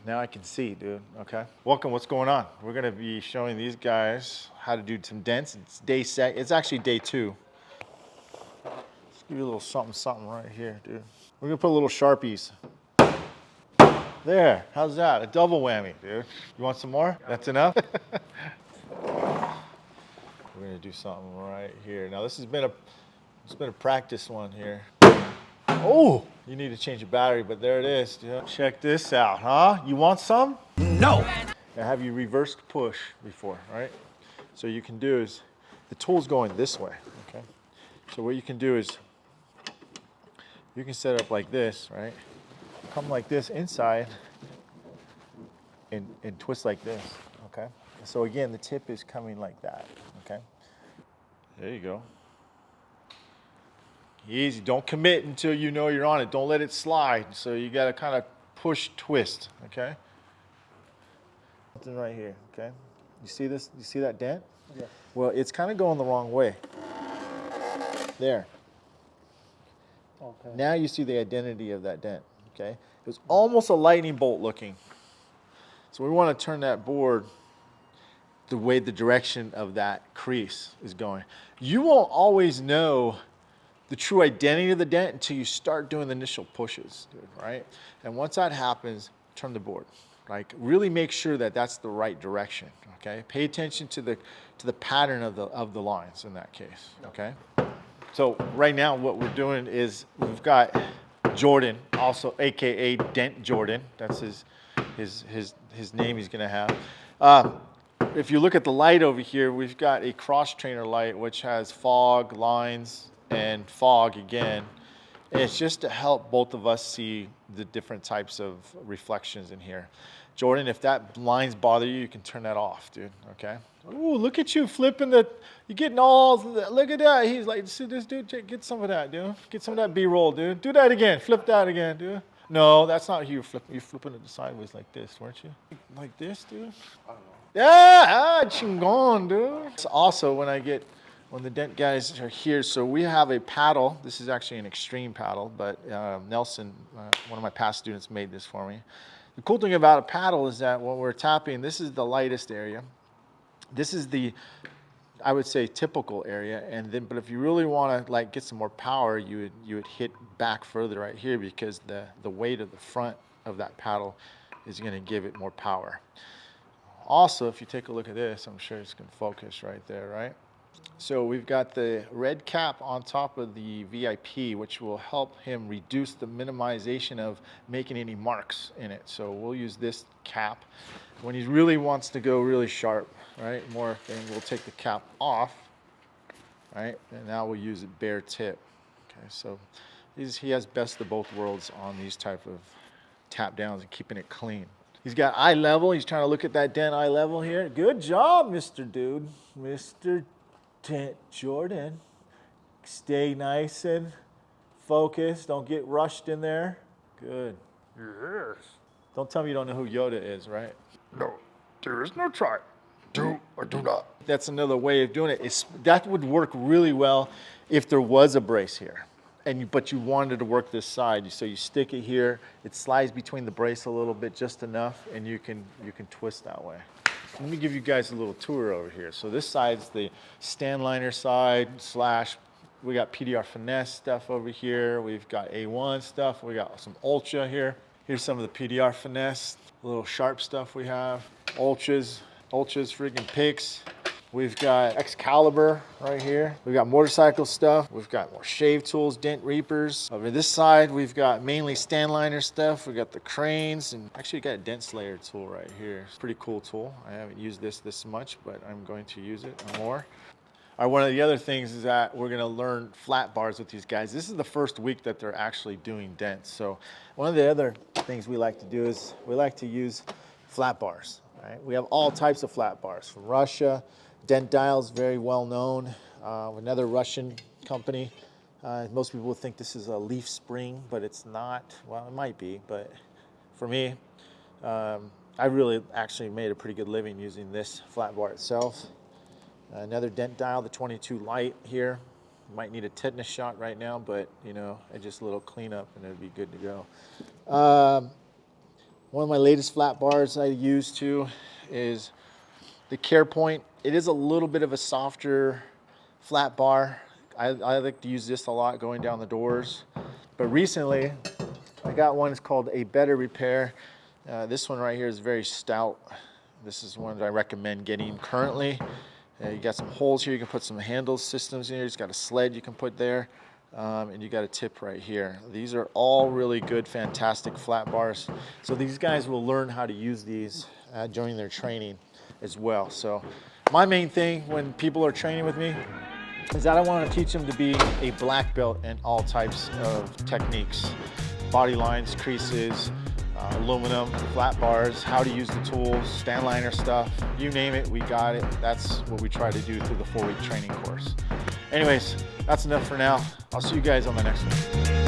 Now I can see, dude. Okay. Welcome. What's going on? We're gonna be showing these guys how to do some dents. It's actually day 2. Let's give you a little something right here, dude. We're gonna put little Sharpies. There. How's that? A double whammy, dude. You want some more? That's enough. We're gonna do something right here. Now this has been a practice one here. Oh, you need to change your battery, but there it is, dude. Check this out, huh? You want some? No. Now have you reversed push before, right? So you can do is, the tool's going this way, okay? So what you can do is, you can set up like this, right? Come like this inside and twist like this, okay? So again, the tip is coming like that, okay? There you go. Easy, don't commit until you know you're on it. Don't let it slide. So you gotta kind of push, twist, okay? Something right here, okay? You see this, you see that dent? Yeah. Well, it's kind of going the wrong way. There. Okay. Now you see the identity of that dent, okay? It was almost a lightning bolt looking. So we want to turn that board the way the direction of that crease is going. You won't always know the true identity of the dent until you start doing the initial pushes, dude, right? And once that happens, turn the board. Like really make sure that that's the right direction, okay? Pay attention to the pattern of the lines in that case, okay? So right now what we're doing is we've got Jordan, also AKA Dent Jordan. That's his name he's gonna have. If you look at the light over here, we've got a cross trainer light which has fog, lines, and fog again. And it's just to help both of us see the different types of reflections in here. Jordan, if that lines bother you, you can turn that off, dude, okay? Ooh, look at you flipping you're getting all, look at that. He's like, see this dude, get some of that, dude. Get some of that B-roll, dude. Do that again, flip that again, dude. No, that's not you flipping. You're flipping it sideways like this, weren't you? Like this, dude? I don't know. Yeah, chingon, dude. So also, when the dent guys are here, so we have a paddle. This is actually an extreme paddle, but Nelson, one of my past students, made this for me. The cool thing about a paddle is that when we're tapping, this is the lightest area. This is the, I would say, typical area. And then, but if you really want to like get some more power, you would hit back further right here because the weight of the front of that paddle is going to give it more power. Also, if you take a look at this, I'm sure it's going to focus right there, right? So we've got the red cap on top of the VIP, which will help him reduce the minimization of making any marks in it. So we'll use this cap. When he really wants to go really sharp, right, more thing, we'll take the cap off, right, and now we'll use it bare tip. Okay, so he has best of both worlds on these type of tap downs and keeping it clean. He's got eye level. He's trying to look at that dent eye level here. Good job, Mr. Dude. Mr. Dent Jordan. Stay nice and focused. Don't get rushed in there. Good. Yes. Don't tell me you don't know who Yoda is, right? No, there is no try. Do or do not. That's another way of doing it. That would work really well if there was a brace here. But you wanted to work this side, so you stick it here. It slides between the brace a little bit, just enough, and you can twist that way. Let me give you guys a little tour over here. So this side's the stand liner side / we got PDR finesse stuff over here. We've got A1 stuff. We got some ultra here. Here's some of the PDR finesse, little sharp stuff we have. Ultras freaking picks. We've got Excalibur right here. We've got motorcycle stuff. We've got more shave tools, dent reapers. Over this side, we've got mainly stand liner stuff. We've got the cranes, and actually got a dent slayer tool right here. It's a pretty cool tool. I haven't used this much, but I'm going to use it more. All right, one of the other things is that we're gonna learn flat bars with these guys. This is the first week that they're actually doing dents. So one of the other things we like to do is we like to use flat bars, right? We have all types of flat bars from Russia. Dent Dial's very well known. Another Russian company. Most people would think this is a leaf spring, but it's not. Well, it might be, but for me, I really actually made a pretty good living using this flat bar itself. Another Dent Dial, the 22 light here. Might need a tetanus shot right now, but you know, just a little cleanup and it'd be good to go. One of my latest flat bars I use too is the Care Point. It is a little bit of a softer flat bar. I like to use this a lot going down the doors. But recently, I got one, it's called A Better Repair. This one right here is very stout. This is one that I recommend getting currently. You got some holes here, you can put some handle systems in here. It's got a sled you can put there. And you got a tip right here. These are all really good, fantastic flat bars. So these guys will learn how to use these during their training as well. So my main thing when people are training with me is that I want to teach them to be a black belt in all types of techniques. Body lines, creases, aluminum, flat bars, how to use the tools, stand liner stuff, you name it, we got it. That's what we try to do through the 4-week training course. Anyways, that's enough for now. I'll see you guys on the next one.